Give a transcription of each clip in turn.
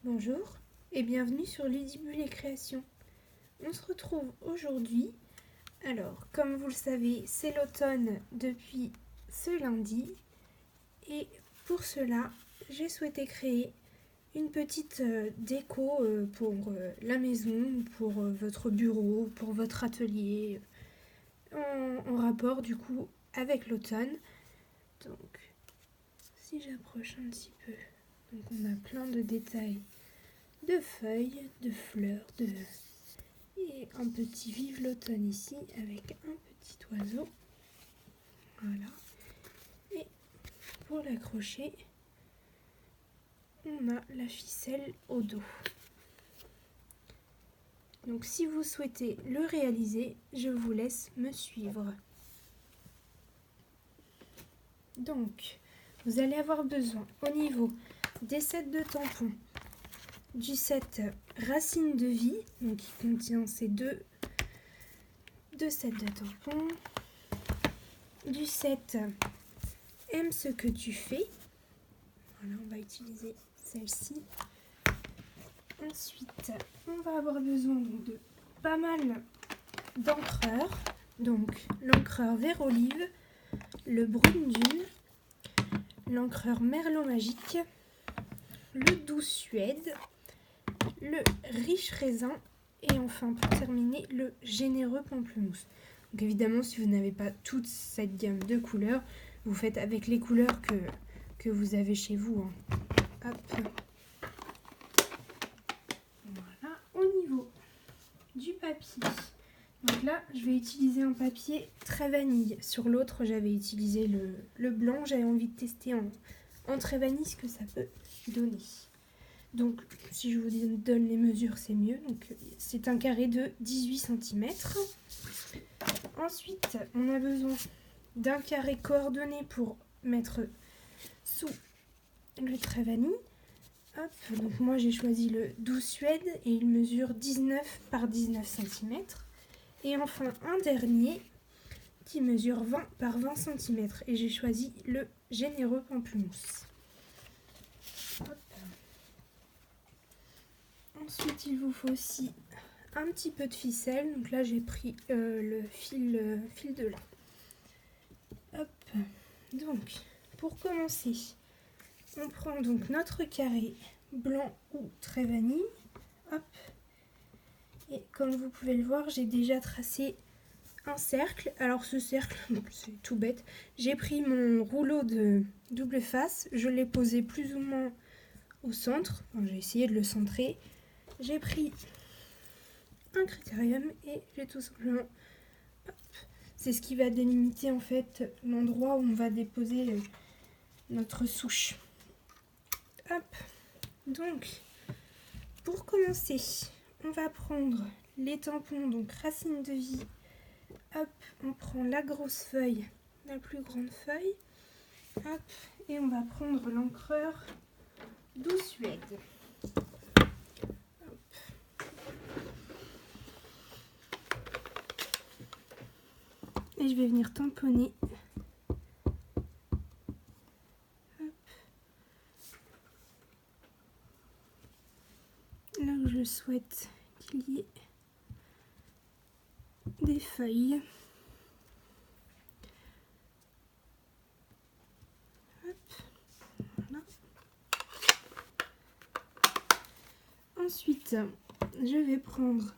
Bonjour et bienvenue sur Ludibule et Création. On se retrouve aujourd'hui. Alors, comme vous le savez, c'est l'automne depuis ce lundi. Et pour cela, j'ai souhaité créer une petite déco pour la maison, pour votre bureau, pour votre atelier, en rapport du coup avec l'automne. Donc, si j'approche un petit peu, donc on a plein de détails de feuilles, de fleurs, et un petit vive l'automne ici avec un petit oiseau. Voilà. Et pour l'accrocher, on a la ficelle au dos. Donc si vous souhaitez le réaliser, je vous laisse me suivre. Donc, vous allez avoir besoin au niveau des sets de tampons, du set Racine de vie, donc qui contient ces deux sets de tampons, du set Aime ce que tu fais. Voilà, on va utiliser celle-ci. Ensuite, on va avoir besoin donc de pas mal d'encreurs. Donc, l'encreur vert olive, le brune dune, l'encreur merlot magique, le doux suède, le riche raisin et enfin pour terminer le généreux pamplemousse. Donc évidemment si vous n'avez pas toute cette gamme de couleurs, vous faites avec les couleurs que vous avez chez vous. Hop. Voilà. Au niveau du papier, donc là je vais utiliser un papier très vanille. Sur l'autre j'avais utilisé le blanc, j'avais envie de tester en très vanille ce que ça peut donner. Donc, si je vous donne les mesures, c'est mieux. Donc, c'est un carré de 18 cm. Ensuite, on a besoin d'un carré coordonné pour mettre sous le trait vanille. Hop, donc moi j'ai choisi le doux suède et il mesure 19 par 19 cm. Et enfin, un dernier qui mesure 20 par 20 cm. Et j'ai choisi le généreux pamplemousse. Hop. Ensuite, il vous faut aussi un petit peu de ficelle. Donc là, j'ai pris le fil de lin. Hop. Donc, pour commencer, on prend donc notre carré blanc ou très vanille. Hop. Et comme vous pouvez le voir, j'ai déjà tracé un cercle. Alors ce cercle, c'est tout bête. J'ai pris mon rouleau de double face. Je l'ai posé plus ou moins au centre. Enfin, j'ai essayé de le centrer. J'ai pris un critérium et j'ai tout simplement, c'est ce qui va délimiter en fait l'endroit où on va déposer notre souche. Hop, donc pour commencer, on va prendre les tampons, donc Racine de vie. Hop, on prend la grosse feuille, la plus grande feuille. Hop, et on va prendre l'encreur doux suède. Et je vais venir tamponner. Hop. Là où je souhaite qu'il y ait des feuilles. Hop. Voilà. Ensuite, je vais prendre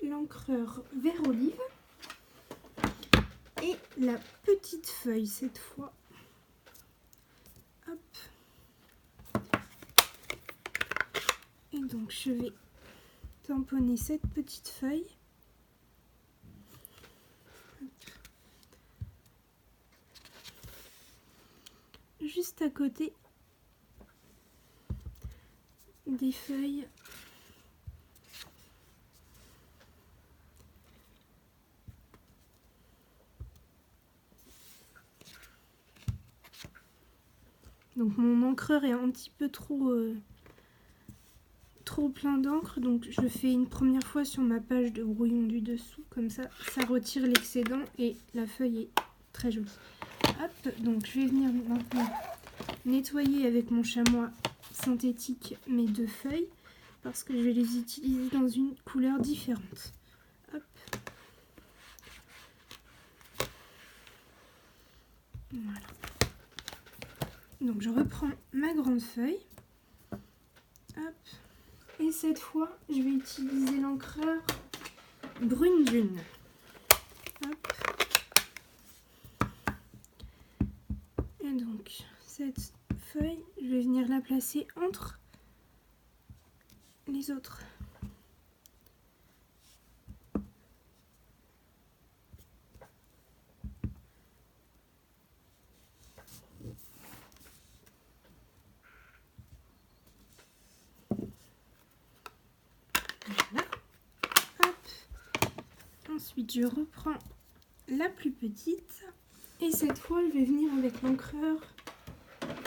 l'encreur vert olive. Et la petite feuille cette fois. Hop. Et donc je vais tamponner cette petite feuille. Hop. Juste à côté des feuilles. Donc mon encreur est un petit peu trop plein d'encre, donc je fais une première fois sur ma page de brouillon du dessous, comme ça retire l'excédent et la feuille est très jolie. Hop, donc je vais venir maintenant nettoyer avec mon chamois synthétique mes 2 feuilles parce que je vais les utiliser dans une couleur différente. Hop. Voilà. Donc je reprends ma grande feuille. Hop. Et cette fois, je vais utiliser l'encreur Brune Dune. Hop. Et donc, cette feuille, je vais venir la placer entre les autres. Voilà. Hop. Ensuite, je reprends la plus petite. Et cette fois, je vais venir avec l'encreur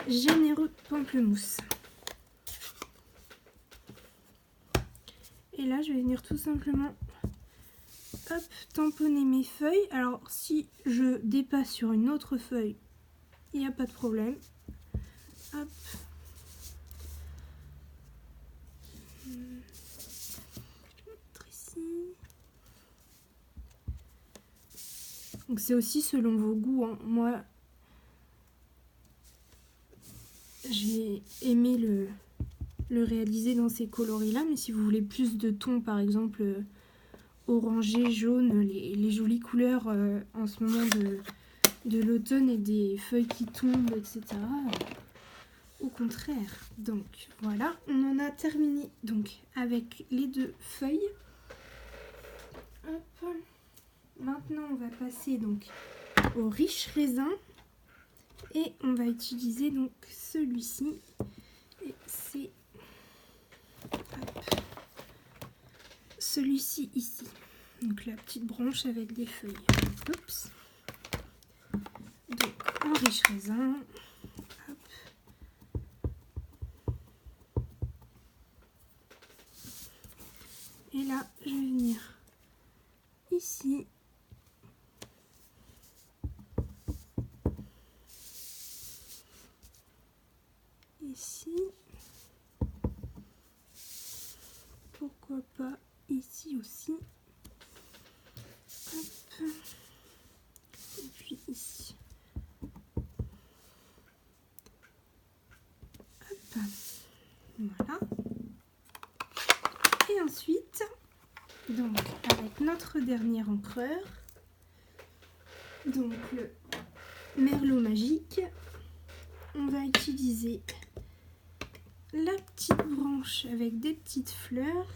Généreux Pamplemousse. Et là, je vais venir tout simplement tamponner mes feuilles. Alors, si je dépasse sur une autre feuille, il n'y a pas de problème. Hop. Donc c'est aussi selon vos goûts, hein. Moi, j'ai aimé le réaliser dans ces coloris-là, mais si vous voulez plus de tons, par exemple orangé, jaune, les jolies couleurs en ce moment de l'automne et des feuilles qui tombent, etc. Au contraire. Donc voilà, on en a terminé donc avec les 2 feuilles. Hop. Maintenant, on va passer donc au riche raisin et on va utiliser donc celui-ci. Et c'est celui-ci ici. Donc la petite branche avec des feuilles. Oups. Donc en riche raisin. Hop. Et là, je vais venir ici. Ici, pourquoi pas ici aussi, hop. Et puis ici, hop. Voilà. Et ensuite, donc avec notre dernier encreur, donc le Merlot magique, on va utiliser la petite branche avec des petites fleurs.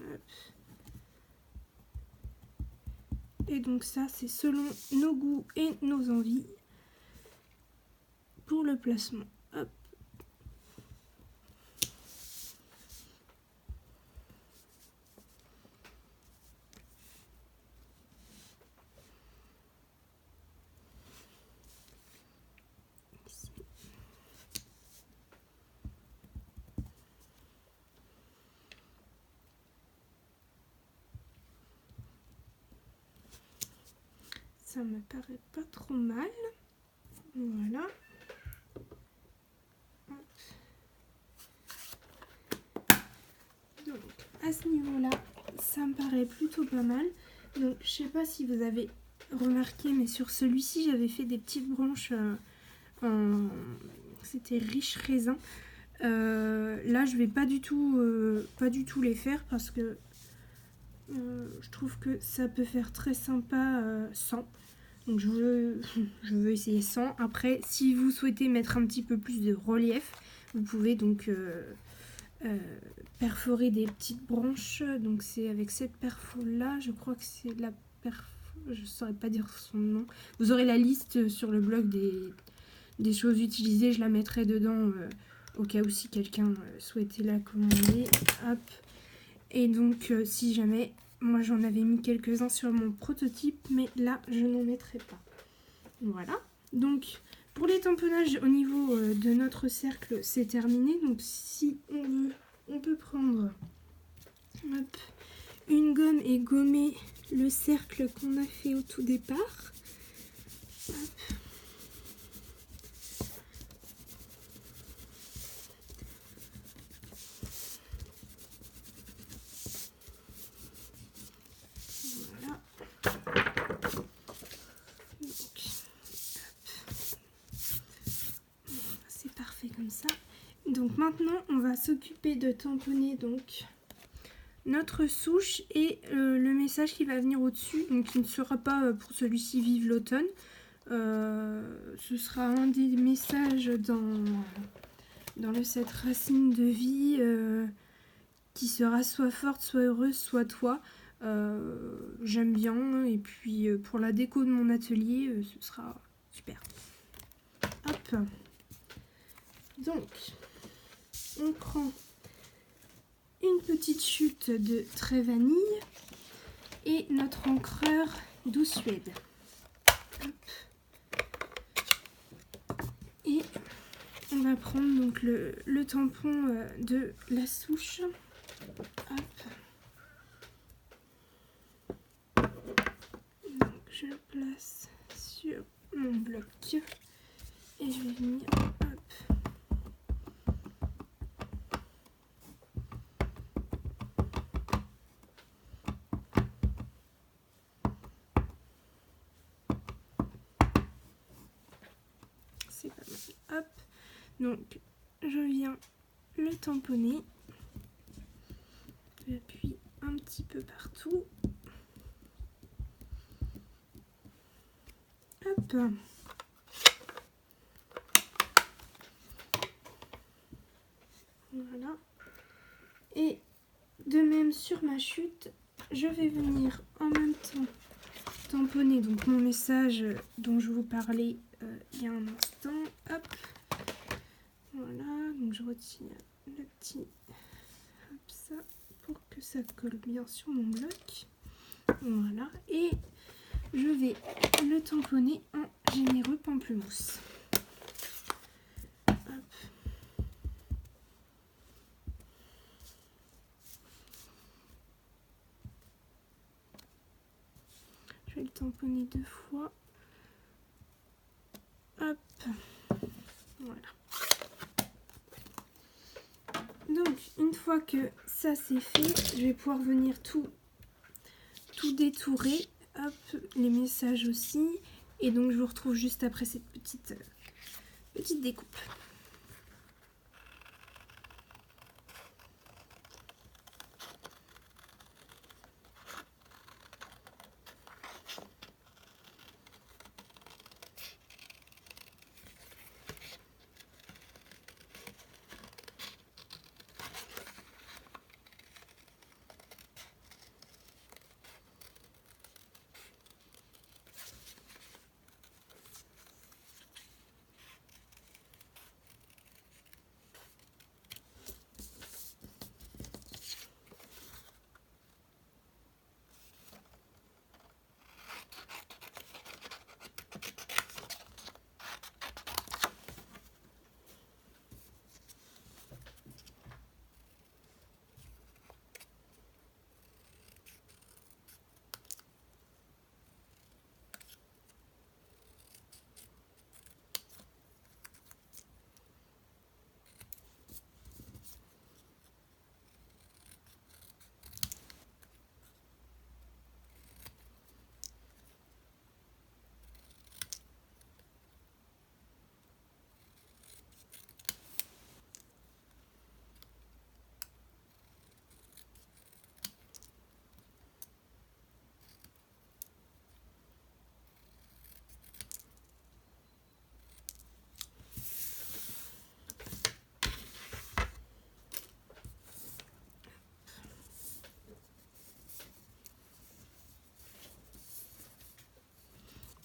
Hop. Et donc ça, c'est selon nos goûts et nos envies pour le placement. Hop. Ici. Ça me paraît pas trop mal. Voilà. Hop. Donc à ce niveau-là, ça me paraît plutôt pas mal. Donc je sais pas si vous avez remarqué, mais sur celui-ci, j'avais fait des petites branches c'était riche raisin. Là, je vais pas du tout les faire parce que je trouve que ça peut faire très sympa sans. Donc je veux essayer sans. Après, si vous souhaitez mettre un petit peu plus de relief, vous pouvez donc perforer des petites branches. Donc c'est avec cette perfo là, je crois que c'est la perfo, je saurais pas dire son nom. Vous aurez la liste sur le blog des choses utilisées, je la mettrai dedans au cas où si quelqu'un souhaitait la commander. Hop. Et donc si jamais, moi j'en avais mis quelques-uns sur mon prototype, mais là je n'en mettrai pas. Voilà. Donc pour les tamponnages au niveau de notre cercle, c'est terminé. Donc si on veut, on peut prendre hop, une gomme et gommer le cercle qu'on a fait au tout départ. Hop. comme ça. Donc maintenant, on va s'occuper de tamponner donc notre souche et le message qui va venir au-dessus. Donc il ne sera pas pour celui-ci Vive l'automne. Ce sera un des messages dans le set Racine de vie qui sera soit forte, soit heureuse, soit toi. J'aime bien, et puis pour la déco de mon atelier, ce sera super. Hop. Donc, on prend une petite chute de trait vanille et notre encreur Douce Suède. Hop. Et on va prendre donc le tampon de la souche. Hop. Donc je le place sur mon bloc et je vais venir, hop. C'est pas mal. Hop. Donc je viens le tamponner. J'appuie un petit peu partout. Hop. Voilà. Et de même sur ma chute, je vais venir en même temps tamponner donc mon message dont je vous parlais il y a un instant. Hop. Voilà, donc je retire le petit, hop, ça, pour que ça colle bien sur mon bloc. Voilà, et je vais le tamponner en généreux pamplemousse. Hop. Je vais le tamponner 2 fois. Hop. Voilà. Donc, une fois que ça c'est fait, je vais pouvoir venir tout détourer. Hop, les messages aussi. Et donc, je vous retrouve juste après cette petite découpe.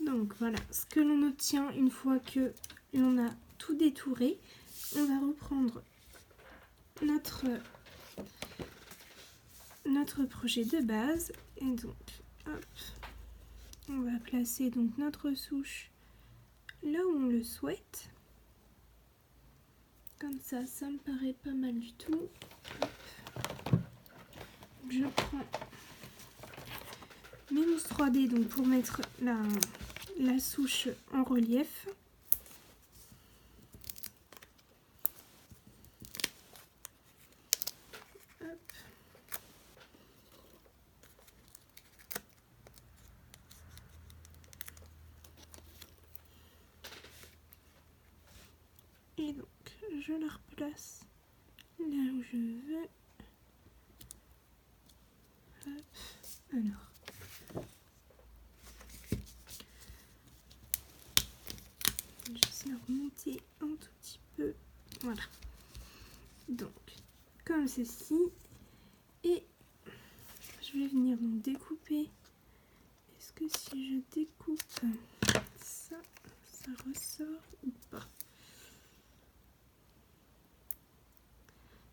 Donc voilà ce que l'on obtient une fois que l'on a tout détouré. On va reprendre notre projet de base et donc hop, on va placer donc notre souche là où on le souhaite. Comme ça, ça me paraît pas mal du tout. Hop. Je prends mes mousses 3D donc pour mettre la souche en relief. Hop. Et donc je la replace là où je veux. Hop. Alors, juste la remonter un tout petit peu. Voilà. Donc, comme ceci. Et je vais venir donc découper. Est-ce que si je découpe ça, ça ressort ou pas?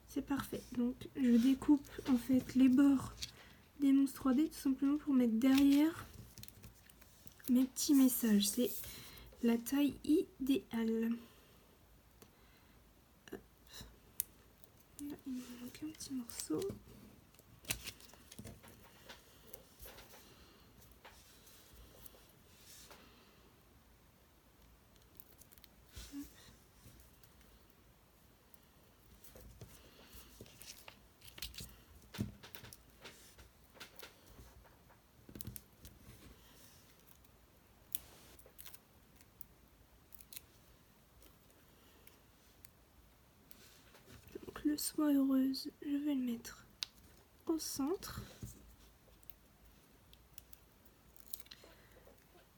C'est parfait. Donc je découpe en fait les bords des monstres 3D tout simplement pour mettre derrière mes petits messages. C'est la taille idéale. Hop. Là, il me manque un petit morceau. Le soie heureuse, je vais le mettre au centre.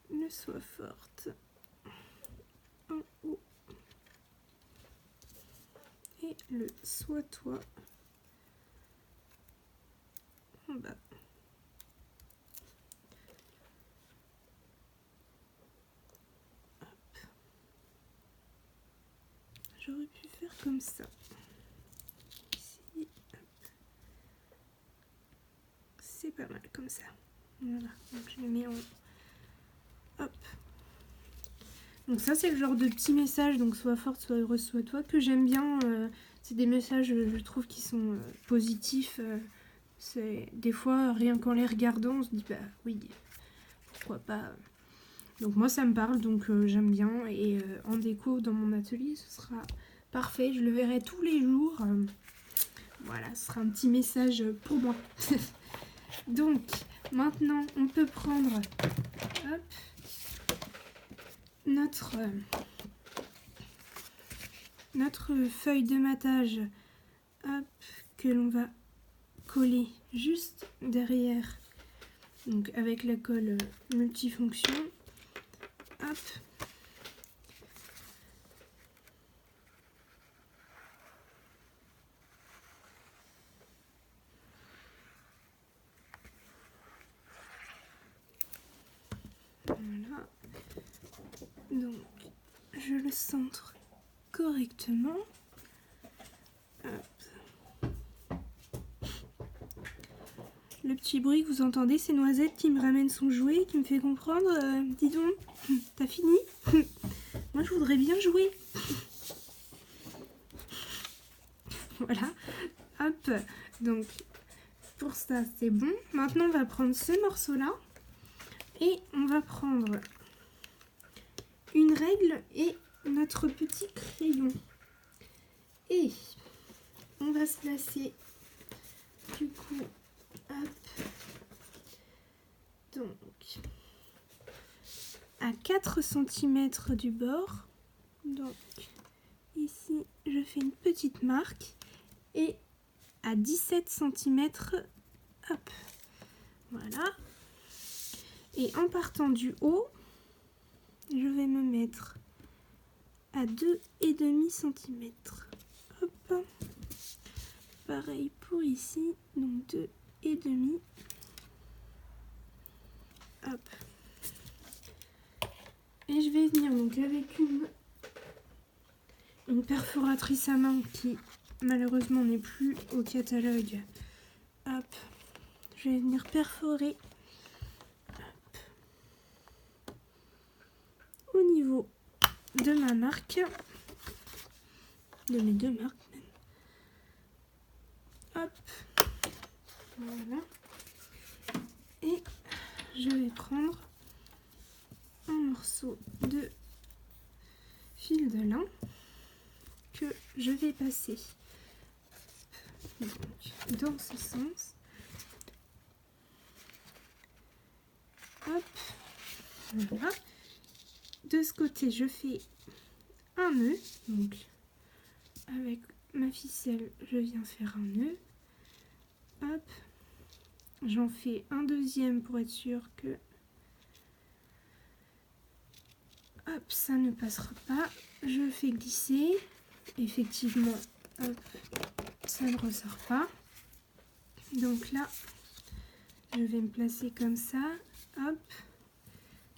Le soie forte en haut. Et le soie toit en bas. Hop. J'aurais pu faire comme ça. C'est pas mal comme ça. Voilà, donc je le mets en... Hop. Donc ça c'est le genre de petit message, donc soit forte, soit heureuse, soit toi, que j'aime bien. C'est des messages, je trouve, qui sont positifs. C'est des fois, rien qu'en les regardant, on se dit, bah oui, pourquoi pas. Donc moi ça me parle, donc j'aime bien. Et en déco dans mon atelier, ce sera parfait. Je le verrai tous les jours. Voilà, ce sera un petit message pour moi. Donc, maintenant, on peut prendre hop, notre feuille de matage hop, que l'on va coller juste derrière, donc avec la colle multifonction. Hop. Voilà. Donc, je le centre correctement. Hop. Le petit bruit que vous entendez, c'est Noisette qui me ramène son jouet, qui me fait comprendre. Dis donc, t'as fini? Moi, je voudrais bien jouer. Voilà. Hop. Donc, pour ça, c'est bon. Maintenant, on va prendre ce morceau-là. Et on va prendre une règle et notre petit crayon. Et on va se placer du coup, hop, donc à 4 cm du bord. Donc ici, je fais une petite marque et à 17 cm, hop, voilà. Et en partant du haut, je vais me mettre à 2,5 cm. Hop. Pareil pour ici, donc 2,5. Hop. Et je vais venir donc avec une perforatrice à main qui malheureusement n'est plus au catalogue. Hop. Je vais venir perforer au niveau de ma marque, de mes deux marques même. Hop, voilà. Et je vais prendre un morceau de fil de lin que je vais passer donc, dans ce sens. Hop, voilà. De ce côté, je fais un nœud, donc ma ficelle, je viens faire un nœud. Hop, j'en fais un deuxième pour être sûr que hop, ça ne passera pas. Je fais glisser. Effectivement, hop, ça ne ressort pas. Donc là, je vais me placer comme ça. Hop,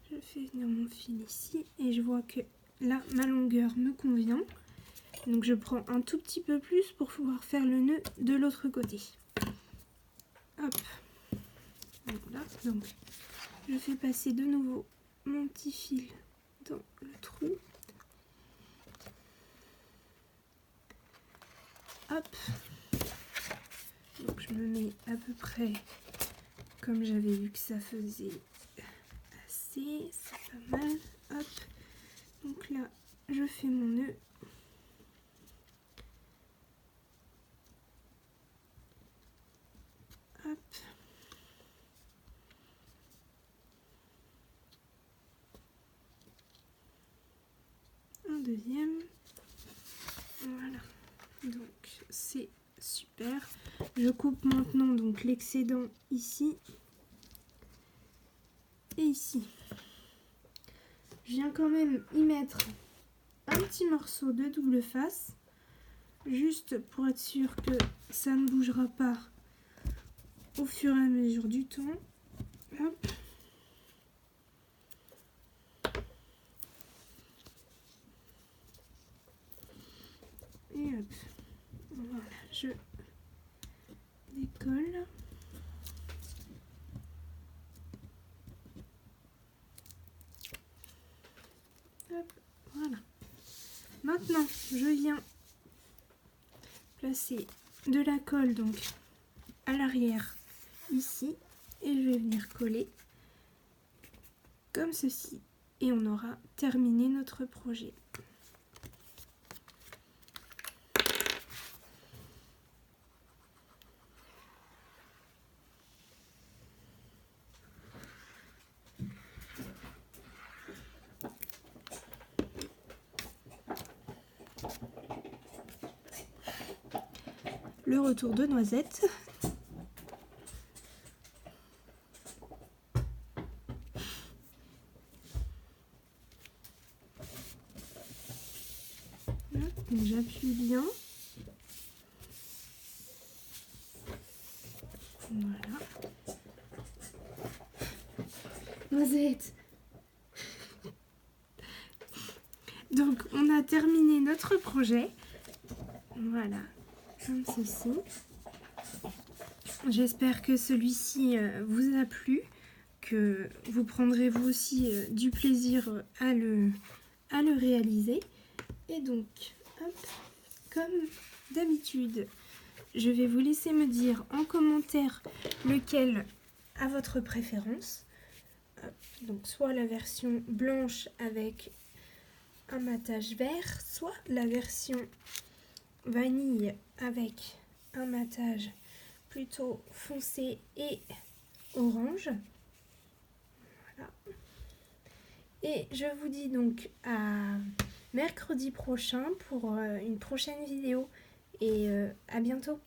je fais venir mon fil ici et je vois que là, ma longueur me convient. Donc je prends un tout petit peu plus pour pouvoir faire le nœud de l'autre côté. Hop, voilà. Donc je fais passer de nouveau mon petit fil dans le trou. Hop, donc je me mets à peu près comme j'avais vu que ça faisait assez, c'est pas mal. Hop, donc là je fais mon nœud. Hop. Un deuxième. Voilà. Donc c'est super. Je coupe maintenant donc l'excédent ici et ici. Je viens quand même y mettre un petit morceau de double face, juste pour être sûr que ça ne bougera pas au fur et à mesure du temps. Hop. Et hop. Voilà, je décolle. Hop, voilà. Maintenant, je viens placer de la colle donc à l'arrière ici et je vais venir coller comme ceci et on aura terminé notre projet. Le retour de Noisette. Donc j'appuie bien. Voilà. Noisette. Donc on a terminé notre projet. Voilà, comme ceci. J'espère que celui-ci vous a plu, que vous prendrez vous aussi du plaisir à le réaliser. Et donc, hop, comme d'habitude, je vais vous laisser me dire en commentaire lequel a votre préférence. Hop, donc soit la version blanche avec un matage vert, soit la version vanille avec un matage plutôt foncé et orange. Voilà. Et je vous dis donc à mercredi prochain pour une prochaine vidéo et à bientôt.